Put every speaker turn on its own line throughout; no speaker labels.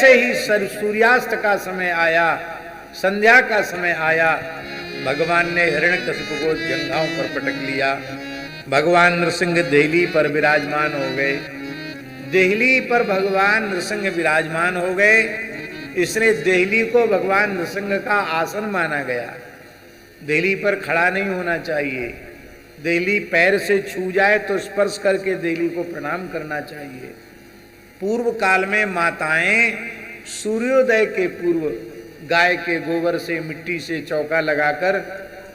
जैसे ही सूर्यास्त का समय आया, संध्या का समय आया, भगवान ने हिरण्यकशिपु को जंघाओं पर पटक लिया। भगवान नृसिंह देहली पर विराजमान हो गए। देहली पर भगवान नृसिंह विराजमान हो गए, इसलिए देहली को भगवान नृसिंह का आसन माना गया। देहली पर खड़ा नहीं होना चाहिए, देहली पैर से छू जाए तो स्पर्श करके देहली को प्रणाम करना चाहिए। पूर्व काल में माताएं सूर्योदय के पूर्व गाय के गोबर से, मिट्टी से चौका लगाकर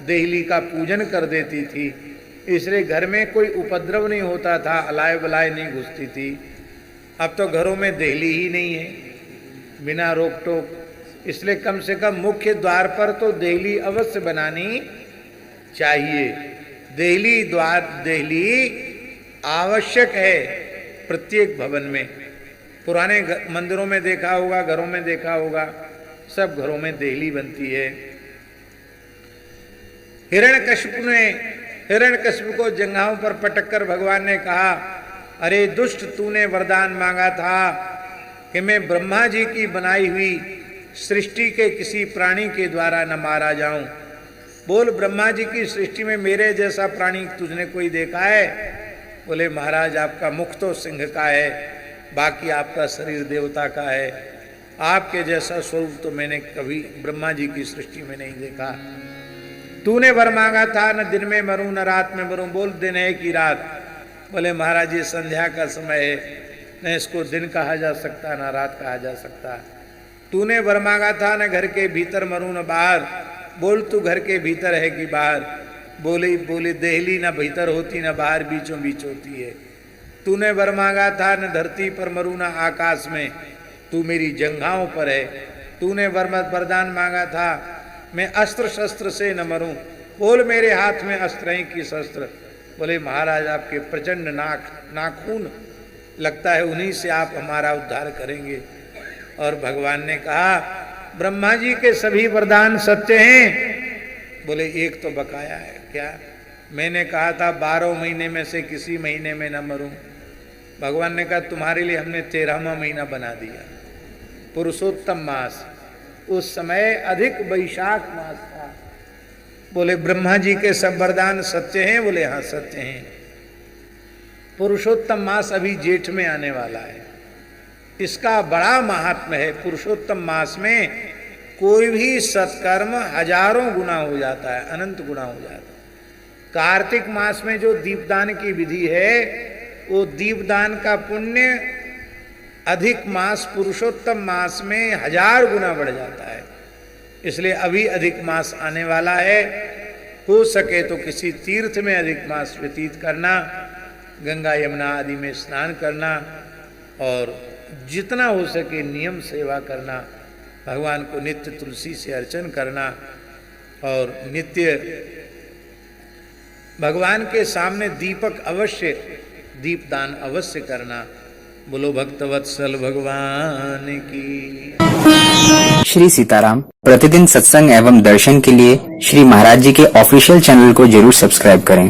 देहली का पूजन कर देती थी, इसलिए घर में कोई उपद्रव नहीं होता था, अलाय बलाय नहीं घुसती थी। अब तो घरों में देहली ही नहीं है बिना रोक टोक, इसलिए कम से कम मुख्य द्वार पर तो देहली अवश्य बनानी चाहिए। देहली द्वार, देहली आवश्यक है प्रत्येक भवन में। पुराने मंदिरों में देखा होगा, घरों में देखा होगा, सब घरों में देहली बनती है। हिरण्यकशिपु को जंघाओं पर पटककर भगवान ने कहा, अरे दुष्ट, तूने वरदान मांगा था कि मैं ब्रह्मा जी की बनाई हुई सृष्टि के किसी प्राणी के द्वारा न मारा जाऊं। बोल, ब्रह्मा जी की सृष्टि में मेरे जैसा प्राणी तुझने कोई देखा है? बोले, महाराज आपका मुख तो सिंह का है, बाकी आपका शरीर देवता का है, आपके जैसा स्वरूप तो मैंने कभी ब्रह्मा जी की सृष्टि में नहीं देखा। तूने वर मांगा था, न दिन में मरूं न रात में मरूं। बोल, दिन है कि रात? बोले, महाराज ये संध्या का समय है, न इसको दिन कहा जा सकता न रात कहा जा सकता। तूने वर मांगा था, न घर के भीतर मरूं न बाहर। बोल, तू घर के भीतर है कि बाहर? बोले देहली न भीतर होती न बाहर, बीचों बीच होती है। तूने वर मांगा था, न धरती पर मरूं न आकाश में, तू मेरी जंघाओं पर है। तूने वरदान मांगा था, मैं अस्त्र शस्त्र से न मरूं। बोल, मेरे हाथ में अस्त्र हैं कि शस्त्र? बोले, महाराज आपके प्रचंड नाखून, लगता है उन्हीं से आप हमारा उद्धार करेंगे। और भगवान ने कहा, ब्रह्मा जी के सभी वरदान सत्य हैं। बोले, एक तो बकाया है। क्या? मैंने कहा था 12 महीने में से किसी महीने में न मरूं। भगवान ने कहा, तुम्हारे लिए हमने 13वां महीना बना दिया, पुरुषोत्तम मास। उस समय अधिक वैशाख मास था। बोले, ब्रह्मा जी के सब वरदान सत्य हैं? बोले, हाँ सत्य हैं। पुरुषोत्तम मास अभी जेठ में आने वाला है, इसका बड़ा महात्म्य है। पुरुषोत्तम मास में कोई भी सत्कर्म हजारों गुना हो जाता है, अनंत गुना हो जाता है। कार्तिक मास में जो दीपदान की विधि है, वो दीपदान का पुण्य अधिक मास पुरुषोत्तम मास में 1000 गुना बढ़ जाता है। इसलिए अभी अधिक मास आने वाला है, हो सके तो किसी तीर्थ में अधिक मास व्यतीत करना, गंगा यमुना आदि में स्नान करना, और जितना हो सके नियम सेवा करना, भगवान को नित्य तुलसी से अर्चन करना, और नित्य भगवान के सामने दीपक अवश्य, दीपदान अवश्य करना। बोलो भक्तवत्सल भगवान की।
श्री सीताराम। प्रतिदिन सत्संग एवं दर्शन के लिए श्री महाराज जी के ऑफिशियल चैनल को जरूर सब्सक्राइब करें।